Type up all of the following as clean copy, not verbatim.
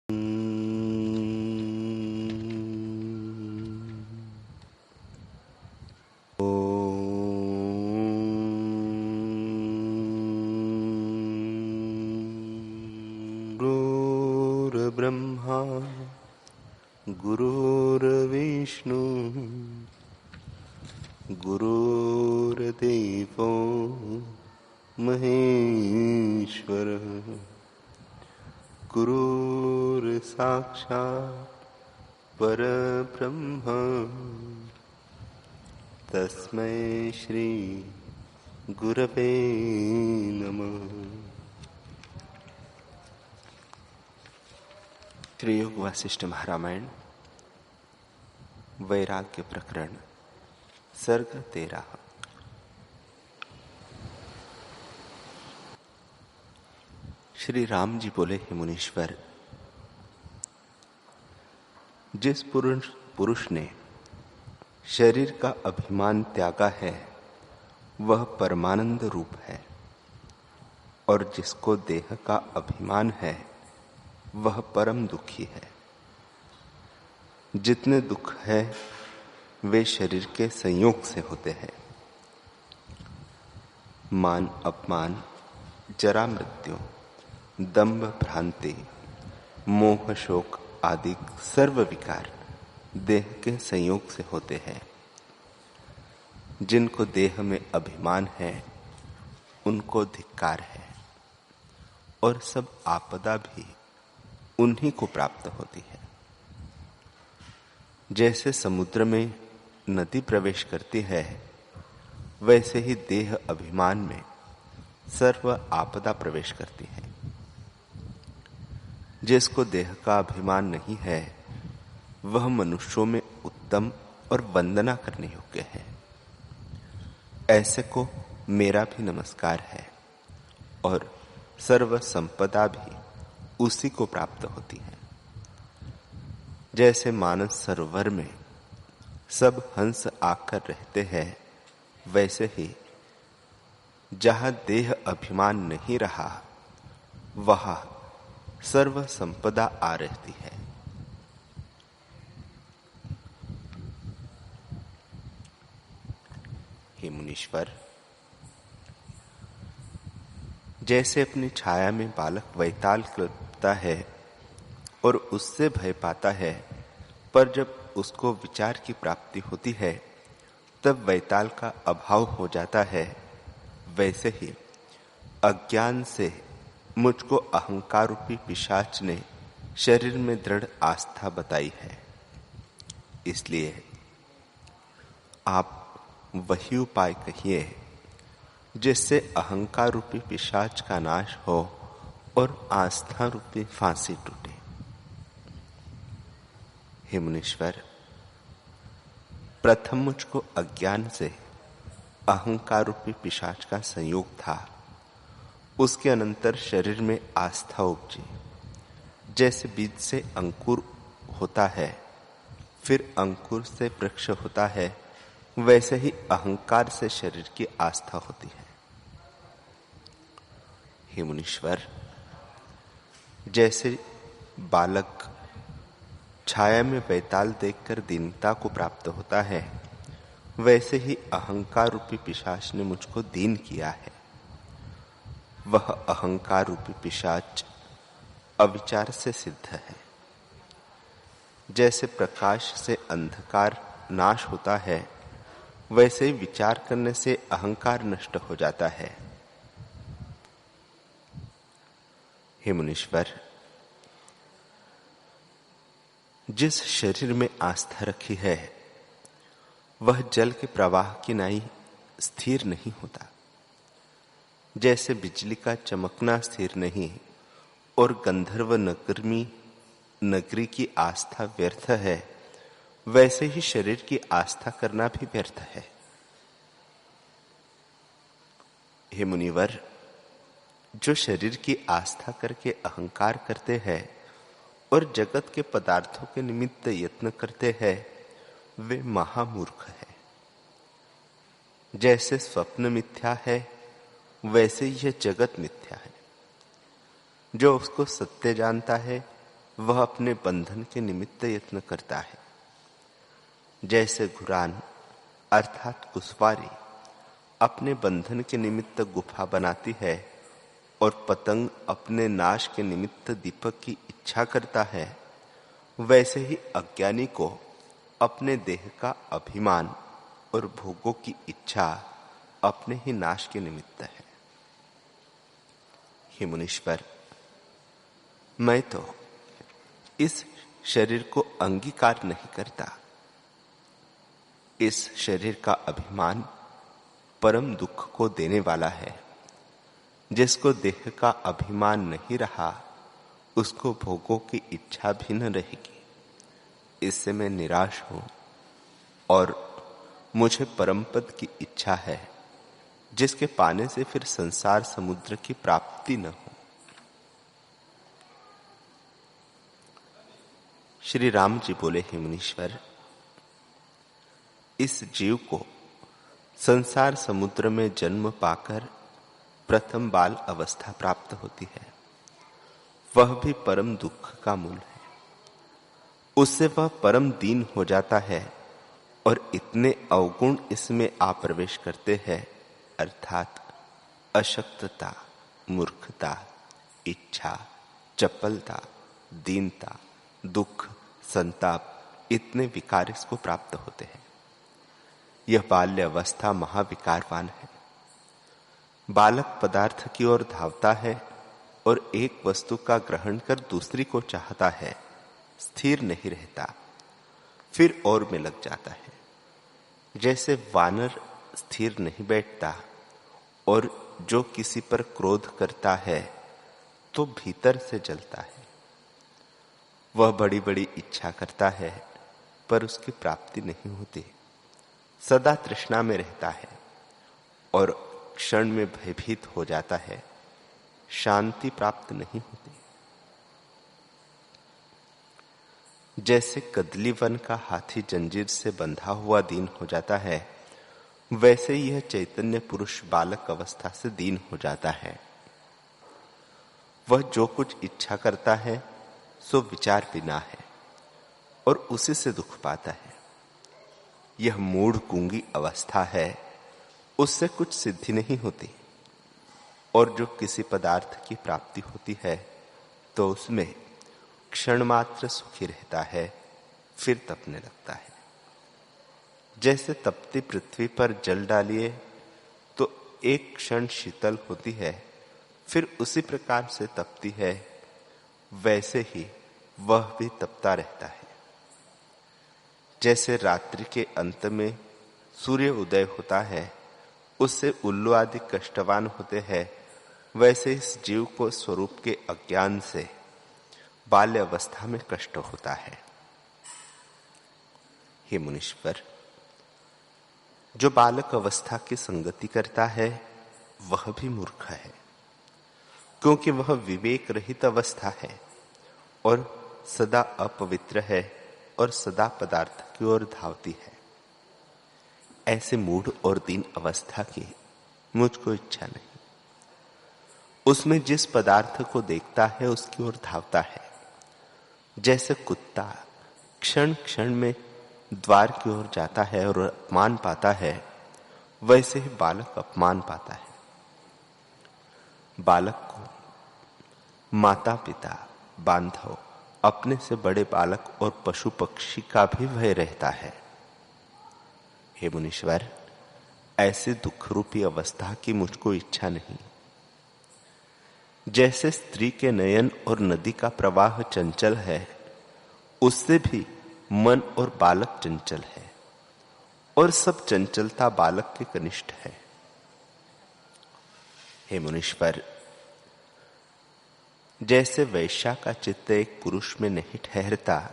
गुरुर्ब्रह्मा गुरुर्विष्णु गुरुर्देवो महेश्वरः गुरुर्साक्षात् परब्रह्म तस्मै श्री गुरवे नमः। श्री योग वासिष्ठ महारामायण वैराग्य प्रकरण सर्ग 13। श्री राम जी बोले, हे मुनीश्वर, जिस पुरुष ने शरीर का अभिमान त्यागा है वह परमानंद रूप है, और जिसको देह का अभिमान है वह परम दुखी है। जितने दुख है वे शरीर के संयोग से होते हैं। मान अपमान, जरा मृत्यु, दंभ भ्रांति, मोह शोक आदि सर्व विकार देह के संयोग से होते हैं। जिनको देह में अभिमान है उनको धिक्कार है, और सब आपदा भी उन्हीं को प्राप्त होती है। जैसे समुद्र में नदी प्रवेश करती है, वैसे ही देह अभिमान में सर्व आपदा प्रवेश करती है। जिसको देह का अभिमान नहीं है वह मनुष्यों में उत्तम और वंदना करने योग्य है। ऐसे को मेरा भी नमस्कार है, और सर्व संपदा भी उसी को प्राप्त होती है। जैसे मानस सरोवर में सब हंस आकर रहते हैं, वैसे ही जहां देह अभिमान नहीं रहा वहां सर्व संपदा आ रहती है। हे मुनीश्वर, जैसे अपनी छाया में बालक वैताल करता है और उससे भय पाता है, पर जब उसको विचार की प्राप्ति होती है तब वैताल का अभाव हो जाता है, वैसे ही अज्ञान से मुझको अहंकार रूपी पिशाच ने शरीर में दृढ़ आस्था बताई है। इसलिए आप वही उपाय कहिए जिससे अहंकार रूपी पिशाच का नाश हो और आस्था रूपी फांसी टूटे। हे मुनीश्वर, प्रथम मुझको अज्ञान से अहंकार रूपी पिशाच का संयोग था, उसके अनंतर शरीर में आस्था उपजी। जैसे बीज से अंकुर होता है, फिर अंकुर से वृक्ष होता है, वैसे ही अहंकार से शरीर की आस्था होती है। हे मुनीश्वर, जैसे बालक छाया में वैताल देखकर दीनता को प्राप्त होता है, वैसे ही अहंकार रूपी पिशाच ने मुझको दीन किया है। वह अहंकार रूपी पिशाच अविचार से सिद्ध है। जैसे प्रकाश से अंधकार नाश होता है, वैसे ही विचार करने से अहंकार नष्ट हो जाता है। हे मुनीश्वर, जिस शरीर में आस्था रखी है वह जल के प्रवाह की नाई स्थिर नहीं होता। जैसे बिजली का चमकना स्थिर नहीं और गंधर्व नगरी की आस्था व्यर्थ है, वैसे ही शरीर की आस्था करना भी व्यर्थ है। हे मुनिवर, जो शरीर की आस्था करके अहंकार करते हैं और जगत के पदार्थों के निमित्त यत्न करते हैं, वे महामूर्ख है। जैसे स्वप्न मिथ्या है, वैसे यह जगत मिथ्या है। जो उसको सत्य जानता है वह अपने बंधन के निमित्त यत्न करता है। जैसे घुरान अर्थात कुसवारी अपने बंधन के निमित्त गुफा बनाती है और पतंग अपने नाश के निमित्त दीपक की इच्छा करता है, वैसे ही अज्ञानी को अपने देह का अभिमान और भोगों की इच्छा अपने ही नाश के निमित्त है। हे मुनीश्वर, मैं तो इस शरीर को अंगीकार नहीं करता। इस शरीर का अभिमान परम दुख को देने वाला है। जिसको देह का अभिमान नहीं रहा, उसको भोगों की इच्छा भी न रहेगी। इससे मैं निराश हूं और मुझे परम पद की इच्छा है, जिसके पाने से फिर संसार समुद्र की प्राप्ति न हो। श्री राम जी बोले, हे मुनीश्वर, इस जीव को संसार समुद्र में जन्म पाकर प्रथम बाल अवस्था प्राप्त होती है। वह भी परम दुख का मूल है। उससे वह परम दीन हो जाता है और इतने अवगुण इसमें आ प्रवेश करते हैं, अर्थात अशक्तता, मूर्खता, इच्छा, चपलता, दीनता, दुख, संताप, इतने विकार इसको प्राप्त होते हैं। यह बाल्य अवस्था महाविकारवान है। बालक पदार्थ की ओर धावता है और एक वस्तु का ग्रहण कर दूसरी को चाहता है, स्थिर नहीं रहता, फिर और में लग जाता है। जैसे वानर स्थिर नहीं बैठता और जो किसी पर क्रोध करता है तो भीतर से जलता है। वह बड़ी बड़ी इच्छा करता है पर उसकी प्राप्ति नहीं होती, सदा तृष्णा में रहता है और क्षण में भयभीत हो जाता है, शांति प्राप्त नहीं होती। जैसे कदली वन का हाथी जंजीर से बंधा हुआ दीन हो जाता है, वैसे यह चैतन्य पुरुष बालक अवस्था से दीन हो जाता है। वह जो कुछ इच्छा करता है सो विचार बिना है और उसी से दुख पाता है। यह मूढ़ गूंगी अवस्था है, उससे कुछ सिद्धि नहीं होती और जो किसी पदार्थ की प्राप्ति होती है तो उसमें क्षण मात्र सुखी रहता है, फिर तपने लगता है। जैसे तपती पृथ्वी पर जल डालिए तो एक क्षण शीतल होती है, फिर उसी प्रकार से तपती है, वैसे ही वह भी तपता रहता है। जैसे रात्रि के अंत में सूर्य उदय होता है, उससे उल्लू आदि कष्टवान होते हैं, वैसे इस जीव को स्वरूप के अज्ञान से बाल्य अवस्था में कष्ट होता है। हे मुनीश्वर, जो बालक अवस्था की संगति करता है वह भी मूर्ख है, क्योंकि वह विवेक रहित अवस्था है और सदा अपवित्र है और सदा पदार्थ की ओर धावती है। ऐसे मूढ़ और दीन अवस्था की मुझको इच्छा नहीं। उसमें जिस पदार्थ को देखता है उसकी ओर धावता है। जैसे कुत्ता क्षण क्षण में द्वार की ओर जाता है और अपमान पाता है, वैसे ही बालक अपमान पाता है। बालक को माता पिता, बांधव, अपने से बड़े बालक और पशु पक्षी का भी भय रहता है। हे मुनीश्वर, ऐसी दुख रूपी अवस्था की मुझको इच्छा नहीं। जैसे स्त्री के नयन और नदी का प्रवाह चंचल है, उससे भी मन और बालक चंचल है और सब चंचलता बालक के कनिष्ठ है। हे मुनीश्वर, जैसे वैश्या का चित्त एक पुरुष में नहीं ठहरता,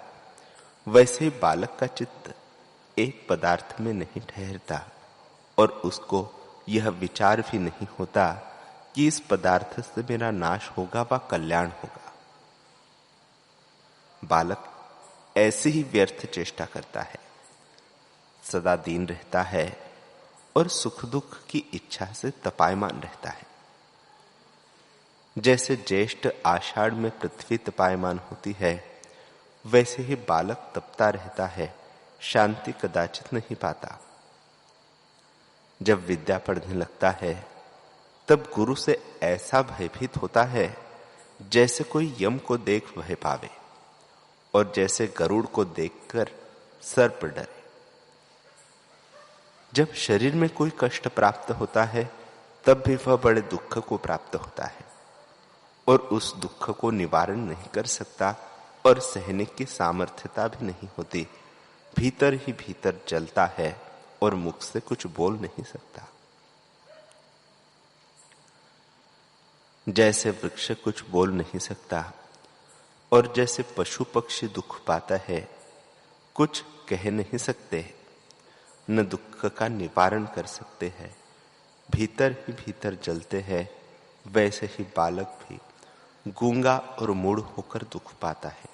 वैसे ही बालक का चित्त एक पदार्थ में नहीं ठहरता और उसको यह विचार भी नहीं होता कि इस पदार्थ से मेरा नाश होगा व कल्याण होगा। बालक ऐसी ही व्यर्थ चेष्टा करता है, सदा दीन रहता है और सुख दुख की इच्छा से तपायमान रहता है। जैसे ज्येष्ठ आषाढ़ में पृथ्वी तपायमान होती है, वैसे ही बालक तपता रहता है, शांति कदाचित नहीं पाता। जब विद्या पढ़ने लगता है तब गुरु से ऐसा भयभीत होता है जैसे कोई यम को देख भय पावे और जैसे गरुड़ को देखकर सर्प डरे। जब शरीर में कोई कष्ट प्राप्त होता है तब भी वह बड़े दुख को प्राप्त होता है और उस दुख को निवारण नहीं कर सकता और सहने की सामर्थ्यता भी नहीं होती। भीतर ही भीतर जलता है और मुख से कुछ बोल नहीं सकता। जैसे वृक्ष कुछ बोल नहीं सकता और जैसे पशु पक्षी दुख पाता है, कुछ कह नहीं सकते, न दुख का निवारण कर सकते हैं, भीतर ही भीतर जलते हैं, वैसे ही बालक भी गूंगा और मूढ़ होकर दुख पाता है।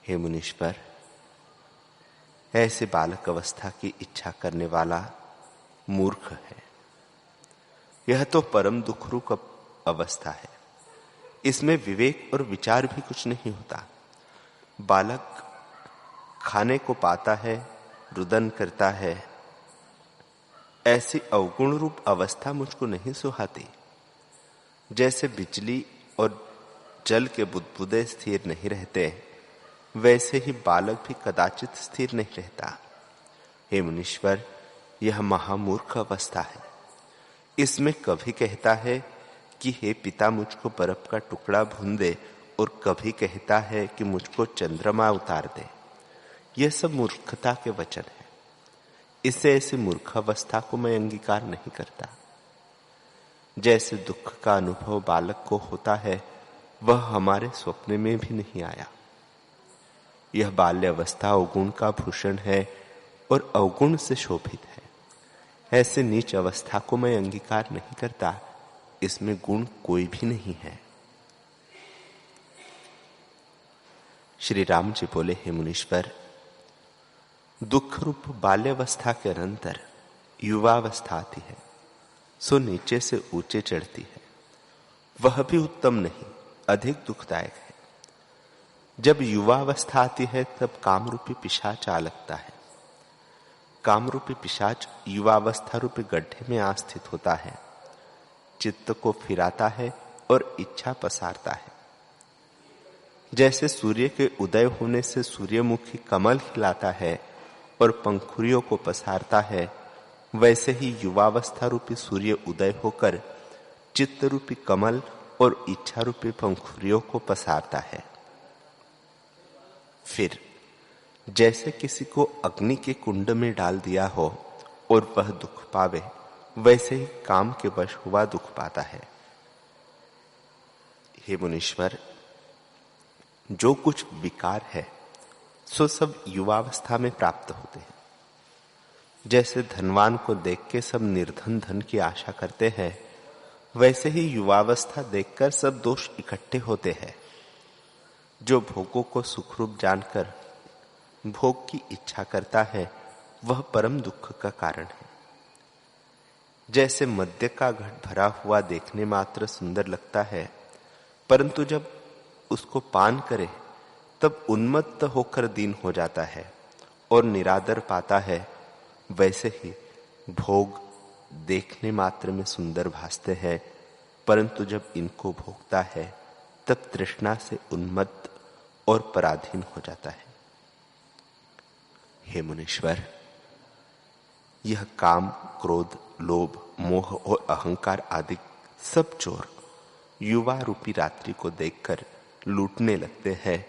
हे मुनीश्वर, ऐसे बालक अवस्था की इच्छा करने वाला मूर्ख है। यह तो परम दुखरूप अवस्था है। इसमें विवेक और विचार भी कुछ नहीं होता। बालक खाने को पाता है, रुदन करता है। ऐसी अवगुण रूप अवस्था मुझको नहीं सुहाती। जैसे बिजली और जल के बुदबुदे स्थिर नहीं रहते, वैसे ही बालक भी कदाचित स्थिर नहीं रहता। हे मुनीश्वर, यह महामूर्ख अवस्था है। इसमें कभी कहता है कि हे पिता मुझको बर्फ का टुकड़ा भून दे और कभी कहता है कि मुझको चंद्रमा उतार दे। यह सब मूर्खता के वचन है। इससे ऐसी मूर्ख अवस्था को मैं अंगीकार नहीं करता। जैसे दुख का अनुभव बालक को होता है, वह हमारे स्वप्न में भी नहीं आया। यह बाल्य अवस्था अवगुण का भूषण है और अवगुण से शोभित है। ऐसे नीच अवस्था को मैं अंगीकार नहीं करता। इसमें गुण कोई भी नहीं है। श्री राम जी बोले, हे मुनीश्वर, दुख रूप बाल्यावस्था के अनंतर युवावस्था आती है, सो नीचे से ऊंचे चढ़ती है। वह भी उत्तम नहीं, अधिक दुखदायक है। जब युवावस्था आती है तब कामरूपी पिशाच आ लगता है। कामरूपी पिशाच युवावस्था रूपी गड्ढे में आस्थित होता है, चित्त को फिराता है और इच्छा पसारता है। जैसे सूर्य के उदय होने से सूर्यमुखी कमल खिलाता है और पंखुड़ियों को पसारता है, वैसे ही युवावस्था रूपी सूर्य उदय होकर चित्त रूपी कमल और इच्छा रूपी पंखुड़ियों को पसारता है। फिर जैसे किसी को अग्नि के कुंड में डाल दिया हो और वह दुख पावे, वैसे ही काम के वश हुआ दुख पाता है। हे मुनीश्वर, जो कुछ विकार है सो सब युवावस्था में प्राप्त होते हैं। जैसे धनवान को देख के सब निर्धन धन की आशा करते हैं, वैसे ही युवावस्था देखकर सब दोष इकट्ठे होते हैं। जो भोगों को सुखरूप जानकर भोग की इच्छा करता है, वह परम दुख का कारण है। जैसे मद्य का घट भरा हुआ देखने मात्र सुंदर लगता है, परंतु जब उसको पान करे तब उन्मत्त होकर दीन हो जाता है और निरादर पाता है, वैसे ही भोग देखने मात्र में सुंदर भासते हैं, परंतु जब इनको भोगता है तब तृष्णा से उन्मत्त और पराधीन हो जाता है। हे मुनीश्वर, यह काम, क्रोध, लोभ, मोह और अहंकार आदि सब चोर युवा रूपी रात्रि को देखकर लूटने लगते हैं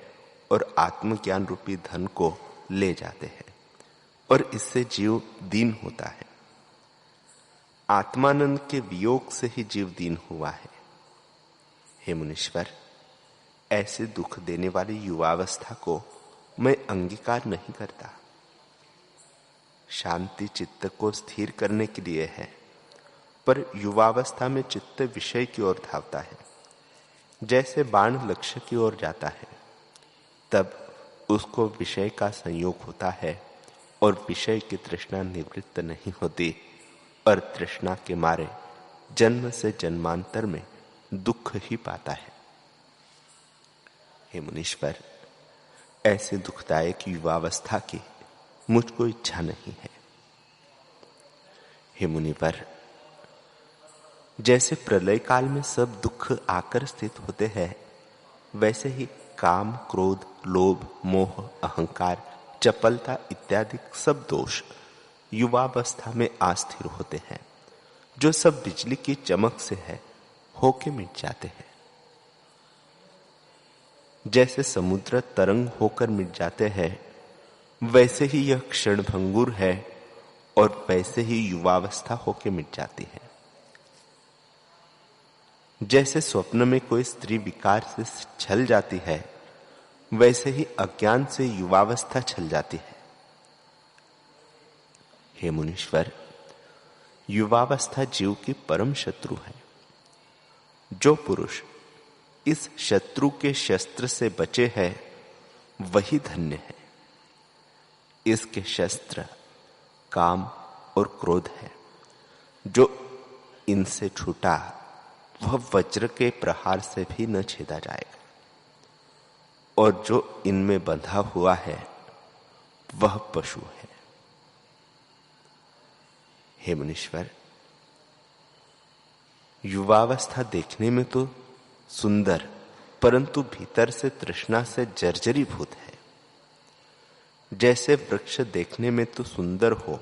और आत्मज्ञान रूपी धन को ले जाते हैं और इससे जीव दीन होता है। आत्मानंद के वियोग से ही जीव दीन हुआ है। हे मुनीश्वर, ऐसे दुख देने वाली युवावस्था को मैं अंगीकार नहीं करता। शांति चित्त को स्थिर करने के लिए है, पर युवावस्था में चित्त विषय की ओर धावता है। जैसे बाण लक्ष्य की ओर जाता है, तब उसको विषय का संयोग होता है और विषय की तृष्णा निवृत्त नहीं होती और तृष्णा के मारे जन्म से जन्मांतर में दुख ही पाता है। हे मुनीश्वर, ऐसे दुखदायक युवावस्था की मुझको इच्छा नहीं है। हे मुनिवर, जैसे प्रलय काल में सब दुख आकर स्थित होते हैं, वैसे ही काम, क्रोध, लोभ, मोह, अहंकार, चपलता इत्यादि सब दोष युवावस्था में अस्थिर होते हैं, जो सब बिजली की चमक से है होके मिट जाते हैं। जैसे समुद्र तरंग होकर मिट जाते हैं, वैसे ही यह क्षणभंगुर है और वैसे ही युवावस्था होके मिट जाती है। जैसे स्वप्न में कोई स्त्री विकार से छल जाती है, वैसे ही अज्ञान से युवावस्था छल जाती है। हे मुनीश्वर, युवावस्था जीव की परम शत्रु है। जो पुरुष इस शत्रु के शस्त्र से बचे है, वही धन्य है। इसके शस्त्र काम और क्रोध है। जो इनसे छूटा, वह वज्र के प्रहार से भी न छेदा जाएगा, और जो इनमें बंधा हुआ है, वह पशु है। हे मुनीश्वर, युवावस्था देखने में तो सुंदर, परंतु भीतर से तृष्णा से जर्जरीभूत है। जैसे वृक्ष देखने में तो सुंदर हो,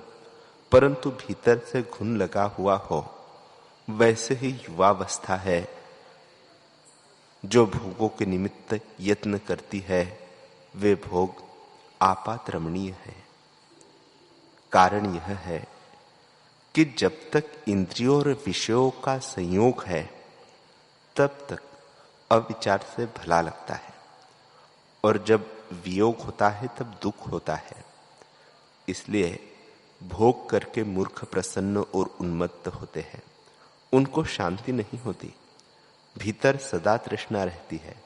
परंतु भीतर से घुन लगा हुआ हो, वैसे ही युवावस्था है, जो भोगों के निमित्त यत्न करती है, वे भोग आपात रमणीय है। कारण यह है कि जब तक इंद्रियों और विषयों का संयोग है, तब तक अविचार से भला लगता है, और जब वियोग होता है तब दुख होता है। इसलिए भोग करके मूर्ख प्रसन्न और उन्मत्त होते हैं। उनको शांति नहीं होती, भीतर सदा तृष्णा रहती है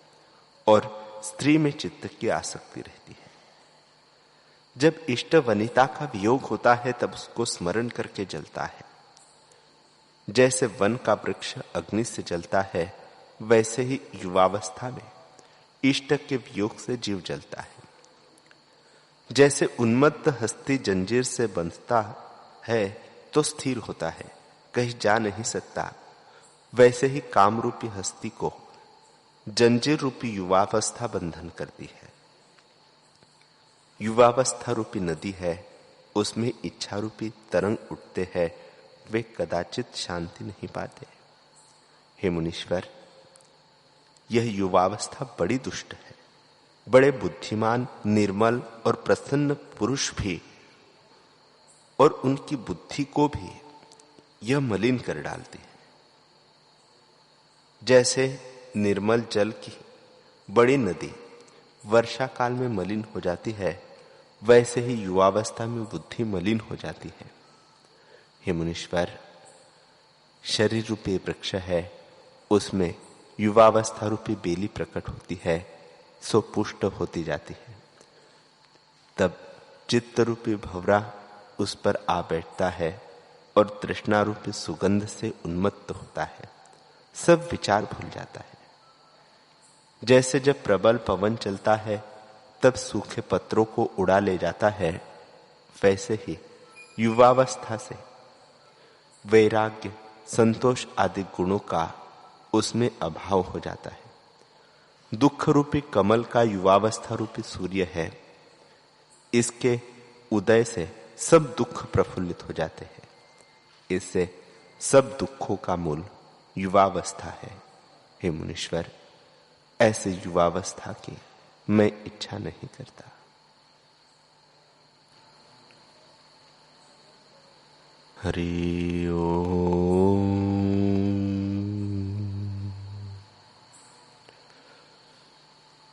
और स्त्री में चित्त की आसक्ति रहती है। जब इष्ट वनिता का वियोग होता है, तब उसको स्मरण करके जलता है। जैसे वन का वृक्ष अग्नि से जलता है, वैसे ही युवावस्था में इष्ट के वियोग से जीव जलता है। जैसे उन्मत्त हस्ती जंजीर से बंधता है तो स्थिर होता है, कहीं जा नहीं सकता, वैसे ही काम रूपी हस्ती को जंजीर रूपी युवावस्था बंधन करती है। युवावस्था रूपी नदी है, उसमें इच्छा रूपी तरंग उठते हैं, वे कदाचित शांति नहीं पाते। हे मुनीश्वर, यह युवावस्था बड़ी दुष्ट है। बड़े बुद्धिमान, निर्मल और प्रसन्न पुरुष भी और उनकी बुद्धि को भी यह मलिन कर डालती है। जैसे निर्मल जल की बड़ी नदी वर्षा काल में मलिन हो जाती है, वैसे ही युवावस्था में बुद्धि मलिन हो जाती है। हे मुनीश्वर, शरीर रूपी वृक्ष है, उसमें युवावस्था रूपी बेली प्रकट होती है, सो पुष्ट होती जाती है। तब चित्त रूपी भंवरा उस पर आ बैठता है और तृष्णा रूपी सुगंध से उन्मत्त होता है, सब विचार भूल जाता है। जैसे जब प्रबल पवन चलता है, तब सूखे पत्रों को उड़ा ले जाता है, वैसे ही युवावस्था से वैराग्य, संतोष आदि गुणों का उसमें अभाव हो जाता है। दुख रूपी कमल का युवावस्था रूपी सूर्य है, इसके उदय से सब दुख प्रफुल्लित हो जाते हैं। इससे सब दुखों का मूल युवावस्था है। हे मुनीश्वर, ऐसे युवावस्था की मैं इच्छा नहीं करता। हरि ओम।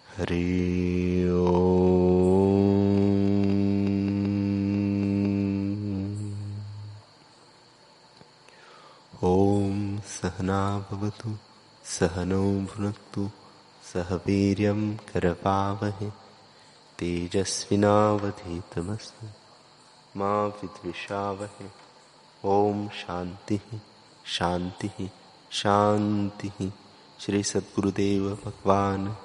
हरि ओम। ओम सहना भवतु, सहनौ भुनक्तु, सह वीर्यं करवावहै, तेजस्विनावधीतमस्तु मा विद्विषावहै। ओम शांति शांति शांति। श्री सद्गुरुदेव भगवान